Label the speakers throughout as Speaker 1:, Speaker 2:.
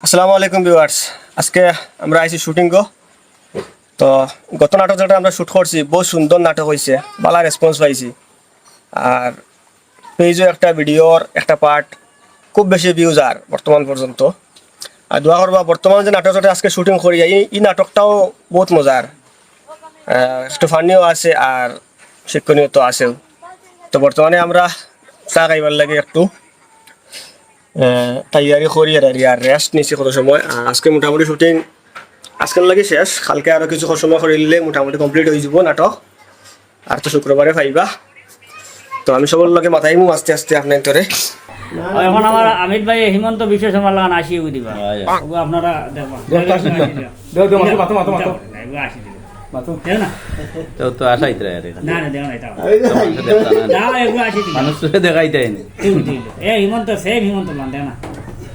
Speaker 1: আসসালামু আলাইকুম ভিউয়ার্স, আজকে আমরা আইছি শুটিং গো। তো গত নাটক যেটা আমরা শুট করছি বহু সুন্দর নাটক হয়েছে, ভালো রেসপন্স পাইছি। আর পেজও একটা ভিডিওর একটা পার্ট খুব বেশি ভিউজ আর বর্তমান পর্যন্ত। আর দোয়া করবা বর্তমান যে নাটকটা আজকে শুটিং করি এই নাটকটাও বহুত মজার, একটু ফানিও আছে আর শিক্ষণীয় তো আছেও। তো বর্তমানে আমরা চা খাইবার লাগে একটু তৈয়ারি করি আর রেস্ট নিচ্ছি কত সময়। আর আজকে মোটামুটি শুটিং আজকের লাগে শেষ, কালকে আরও কিছু সময় করিলে মোটামুটি কমপ্লিট হয়ে যাব নাটক। আর তো শুক্রবারে পাইবা। তো আমি সবার লগে মাথায় মু আস্তে আস্তে আপনার তোরে
Speaker 2: এখন আমার আমিত ভাই হিমন্ত বিশ্ব শর্মা লাগান আসি দিবা আপনারা হিমন্ত সেম হিমন্ত মান দেও না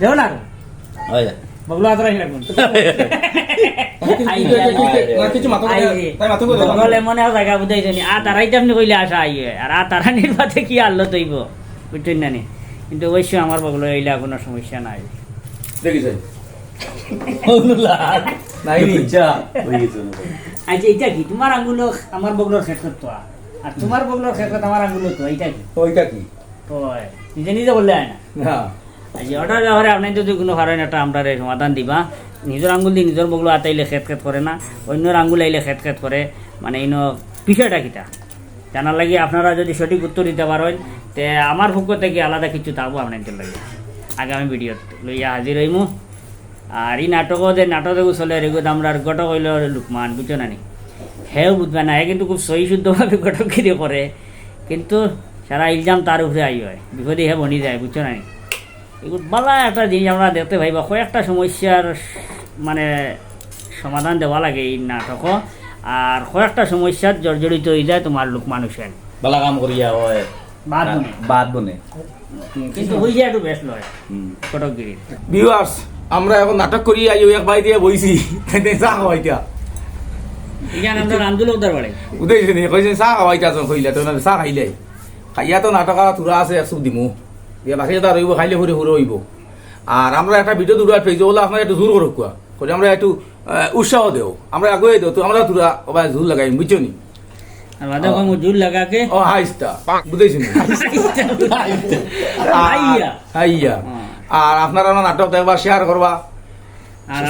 Speaker 2: দেও না বগলো আদরা বগলে মনে জায়গা বুঝাইছে আর তারাই তো আপনি কইলে আসা আইয়ে আর তারা নির্বাচে কি আল্লো তৈব বুঝছেন না। কিন্তু অবশ্যই আমার বগলো এইলা কোনো সমস্যা নাই। আচ্ছা এইটা কি তোমার আঙ্গুলো আমার বগলোর ক্ষেত্রে তো আর তোমার বগলোর ক্ষেত্রে আমার আঙ্গুলো তো এইটা কি
Speaker 3: ওইটা কি
Speaker 2: ওই নিজে নিজে বললে হয় না। আচ্ছা ওটা ব্যাপারে আপনি যদি কোনো কারণে একটা আমরা সমাধান দিবা। নিজের আঙ্গুল দিয়ে নিজের বগলো আতাইলে খেত করে না, অন্যর আঙ্গুল আইলে খেত করে, মানে ইনো বিষয়টা কিটা জানার লাগে আপনারা যদি সঠিক উত্তর দিতে পারেন তে আমার পক্ষ থেকে আলাদা কিছু থাকবো আপনাদের লাগে আগামী ভিডিও লইয়া হাজির হইমু। আর এই নাটকও যে নাটকে চলে রেগুদ আমরা গটক হইল লুকমান বুঝছো না নি, হেও বুঝবে না, হে কিন্তু খুব সহি শুদ্ধভাবে গটকগিরি করে, কিন্তু সারা ইলজাম তার উপরে আই হয়, বিপদে হে বনি যায় বুঝছো না নি। এগুলো বালা একটা জিনিস আমরা দেখতে পাই বা কয়েকটা সমস্যার মানে সমাধান দেওয়া লাগে এই নাটকও। আর কয়েকটা সমস্যার জর্জরিত হয়ে যায় তোমার লোক মানুষের
Speaker 3: বালা কাম করিয়া হয় বাদ বনে
Speaker 2: কিন্তু হয়ে যায় একটু বেশ লয় কটকগিরি।
Speaker 3: ভিউয়ার্স, আমরা এখন নাটক করি আইও এক বাড়ি দিয়ে বইছি চা খাওয়াইতা
Speaker 2: এখানে আমরা রামদুল উদ্ধার বাড়ে
Speaker 3: উদয়ছে নি কইছে চা খাওয়াইতা কইলা তো চা খাইলে খাইয়া তো নাটক তুরা আছে একশো দিমু দিয়ে বাকি তো রইব খাইলে ঘুরে ঘুরে হইব। আর আমরা একটা ভিডিও দূর পেয়েছি বলে আপনারা একটু জোর করো কুয়া করে আমরা একটু উৎসাহ দেও, আমরা আগুয়ে দেও তো আমরা তুরা ওবার ঝুল লাগাই বুঝছো নি
Speaker 2: আর বাদা কম জুল লাগাকে
Speaker 3: ও হাইস্তা বুঝেছি হাইয়া। আর আপনারা নাটক দেখবা, শেয়ার করবা,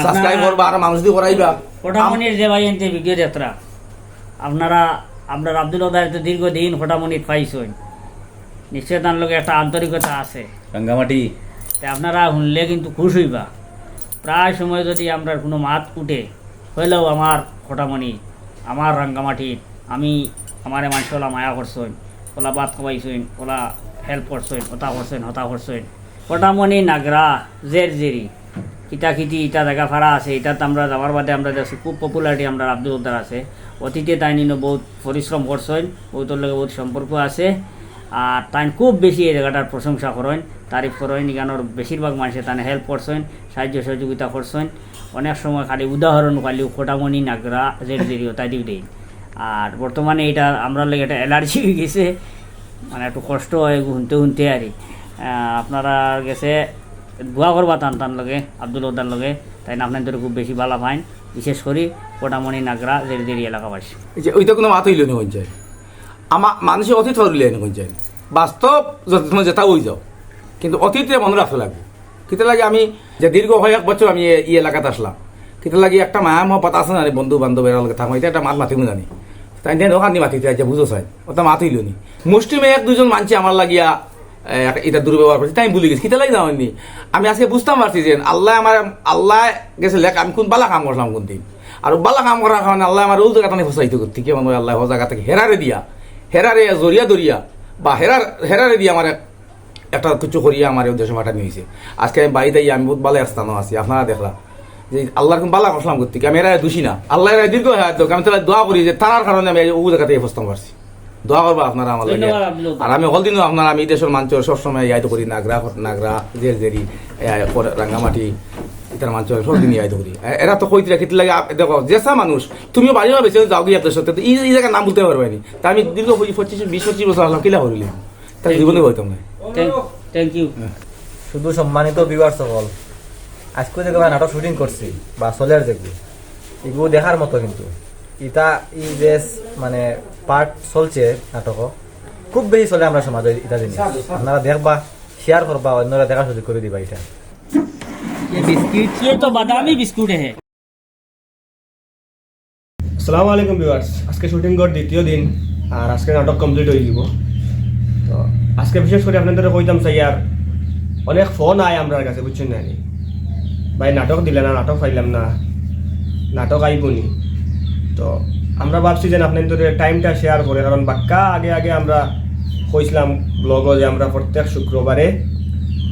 Speaker 3: সাবস্ক্রাইব করবা আর মানুষ দিয়ে করাইবা।
Speaker 2: ফটামনির যে ভাই এনতে ভিডিও যাত্রা আপনারা আপনার আব্দুল ওদার তো দীর্ঘদিন ফটামনির পাইছেন, নিশ্চয় তার লোক একটা আন্তরিকতা আছে
Speaker 3: রাঙ্গামাটি,
Speaker 2: তাই আপনারা শুনলে কিন্তু খুশ হইবা। প্রায় সময় যদি আমরা কোনো মাত উঠে হইলেও আমার ফটামনি আমার রাঙ্গামাটির আমি আমার মানুষলা মায়া করছেন, ওলা বাদ খাওয়াইছেন, ওলা হেল্প করছেন, ওটা করছেন হতা করছেন। ফটামনি নাগরা জের জেরি কিতাকিতি ইটা জায়গা ফাড়া আছে, এটাতে আমরা যাওয়ার বাদে আমরা দেখছি খুব পপুলারিটি আমরা আব্দুল উদ্দার আছে, অতীতে তাই নিন বহুত পরিশ্রম করছেন, বহুতর লগে বহুত সম্পর্ক আছে। আর তাই খুব বেশি এই জায়গাটার প্রশংসা করেন, তারিফ করেন, এখানোর বেশিরভাগ মানুষে তাই হেল্প করছেন, সাহায্য সহযোগিতা করছেন। অনেক সময় খালি উদাহরণ খালি ফটামনি নাগরা জের জেরি তাই দিও দেই। আর বর্তমানে এটা আমরা লাগে একটা অ্যালার্জি হয়ে গেছে, মানে একটু কষ্ট হয় শুনতে আর আপনারা গেছে দোয়া করবা টান লগে আব্দুল উদ্দার লগে, তাই না আপনাদের খুব বেশি ভালো পাইন, বিশেষ করে ফটামনি নাগরা জেরি এলাকাবাসী।
Speaker 3: ওইটা কোনো মাত হইল না যায় আমার মানুষের অতীত হইলে না যায় বাস্তব তোমার যেটা হয়ে যাও, কিন্তু অতীতে মনে রাখতে লাগবে। কিতে লাগে আমি যে দীর্ঘ কয়েক বছর আমি এই এলাকাতে আসলাম, কিতে লাগে একটা মায়া মহব্বত আছে না বন্ধু বান্ধবের লগে থাকো, এটা একটা মাত মাতিমু জানি তাই ওখানে মাতিতে আছে বুঝো চাই ওটা মাত হইল নি। মুসলিমে এক দুজন মানছি আমার লাগিয়া এটা দুর্ব্যবহার করছি, তাই আমি ভুলে গেছি কিতে লাগে যাওয়ানি। আমি আজকে বুঝতাম পারছি যে আল্লাহ গেছে লেখ আমি কোন বালা কাম করলাম কোন দিন, আর বালা কাম করার কারণে আল্লাহ আমার ওই জায়গাটা ফসাইতে করতে কি মানে আল্লাহ ও জায়গা থেকে হেরারে জরিয়া দরিয়া বা হেরারে দিয়ে আমার একটা কিছু করিয়া আমার উদ্দেশ্য পাঠানো হয়েছে। আজকে আমি বাড়িতে আমি বহুত ভালো স্থানও আছি, আপনারা দেখলাম যে আল্লাহর কোন বালা করলাম করতে আমি এরা দোষী না, আল্লাহ এরা দীর্ঘ আমি তাহলে দোয়া করি যে তার কারণে আমি ও জায়গা থেকে ফসতাম পারছি। দোয়া করবা আপনারা আমার লাগে। আর আমি হলদিনও আপনারা আমি দেশের মানুষের সবসময় ইয়াইতে করি নাগরা জেরি রাঙ্গামাটি ইতার মানুষের সবদিন ইয়াইতে করি। এরা তো কইতে রাখি লাগে দেখো যেসা মানুষ তুমিও বাড়িও বেশি যাও গিয়ে আপনার সাথে এই জায়গার নাম বলতে পারবে তা আমি দীর্ঘ 20-25 বছর আসলাম কিলা করিলাম তাই জীবনে হইতাম না।
Speaker 2: Thank you.
Speaker 1: শুধু সম্মানিত ভিউয়ার্স সকল,
Speaker 4: আজকে যেগুলো নাটক শুটিং করছি বা সোলের যেগুলো এগুলো দেখার মতো, কিন্তু ইটা ই যে মানে পার্ট চলছে নাটক খুব বেশি চলে আমরা সমাজে এটা জিনিস। আপনারা দেখবা, শেয়ার করবা, অন্যরা দেখা সুযোগ করে দিবা। এটা
Speaker 2: ये तो बादामी बिस्कुट है।
Speaker 1: আসসালামু আলাইকুম ভিউয়ার্স, আজকে শুটিং কর দ্বিতীয় দিন আর আজকে নাটক কমপ্লিট হয়ে যাব। তো আজকে বিশেষ করে আপনাদের কইতাম চাই আর অনেক ফোন আয় আমার কাছে, বুঝছেন না নি ভাই নাটক দিলে না, নাটক পাইলাম না, নাটক আইবনি। তো আমরা ভাবছি যে আপনাদের টাইমটা শেয়ার করে, কারণ বাক্কা আগে আগে আমরা কইছিলাম ব্লগও যে আমরা প্রত্যেক শুক্রবারে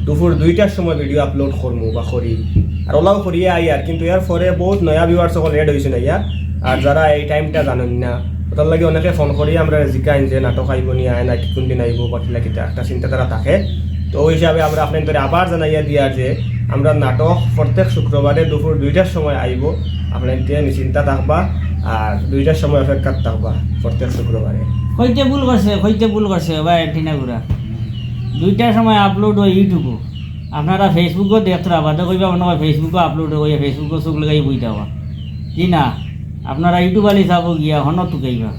Speaker 1: দুপুর 2টার সময় ভিডিও আপলোড করবো বা করি, আর ওলাও করিয়ে আই আর। কিন্তু এর পরে বহুত নয়া ভিউয়ার্স সকল রেড হয়েছে না ইয়া, আর যারা এই টাইমটা জানেন না ওটার লাগে অনেকে ফোন করি আমরা জিকাইন যে নাটক আইব নি আয় না, কোন দিন আইব বা কিলা কিতা একটা চিন্তাধারা থাকে। তো ওই হিসাবে আমরা আপনাদের আবার জানাইয়া দিয়া যে আমরা নাটক প্রত্যেক শুক্রবারে দুপুর 2টার সময় আইব। আপনাদের নিশ্চিন্তা থাকবা আর 2টার সময় অপেক্ষা থাকবা প্রত্যেক শুক্রবারে।
Speaker 2: হইতে ভুল করছে ভাই টিনাগুড়া। 2টার সময় আপলোড হয় ইউটিউবও, আপনারা ফেসবুকও দেখতে বাদে কইবা মনে হয় ফেসবুকও আপলোড হয়ে ফেসবুকও চোখ লাগাই বইতে হওয়া জি না। আপনারা ইউটিউব আলি চাব গিয়া হন তুকাইবা।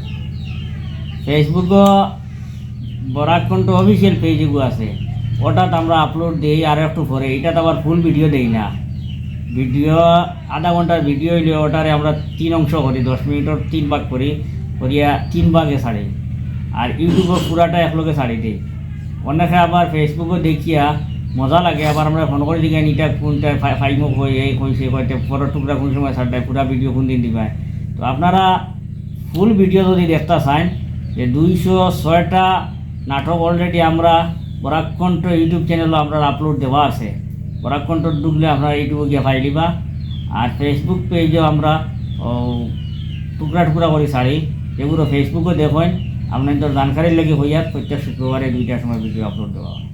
Speaker 2: ফেসবুকও বরাক কণ্ঠ অফিসিয়াল পেজ এগুলো আছে, ওটাত আমরা আপলোড দিই আর একটু পরে। এটাতে আবার ফুল ভিডিও দেই না, ভিডিও আধা ঘন্টার ভিডিও হইলে ওটারে আমরা 3 অংশ করি, 10 মিনিটের 3 ভাগ করি, করিয়া 3 ভাগে ছাড়ি। আর ইউটিউবও পুরাটা একলগে ছাড়ি দিই। অনেকে আবার ফেসবুকও দেখিয়া মজা লাগে, আবার আমরা ফোন করে দিই এটা কোনটা ফাইমো কই এই কইছে কয়টা পরের টুকরা কোন সময় ছাড়টায় পুরা ভিডিও কোন দিন দিবায়। তো আপনারা ফুল ভিডিও যদি দেখতে চান যে 206টা নাটক অলরেডি আমরা বরাককণ্ঠ ইউটিউব চ্যানেলও আমরা আপলোড দেওয়া আছে। বরাককণ্ঠ ঢুকলে আপনারা ইউটিউবে গিয়ে পাই দিবা। আর ফেসবুক পেজেও আমরা টুকরা টুকরা করে ছাড়ি, যেগুলো ফেসবুকও দেখেন আপনাদের জানকারির লেগে হইয়া প্রত্যেক শুক্রবারে 2টার সময় ভিডিও আপলোড দেওয়া হয়।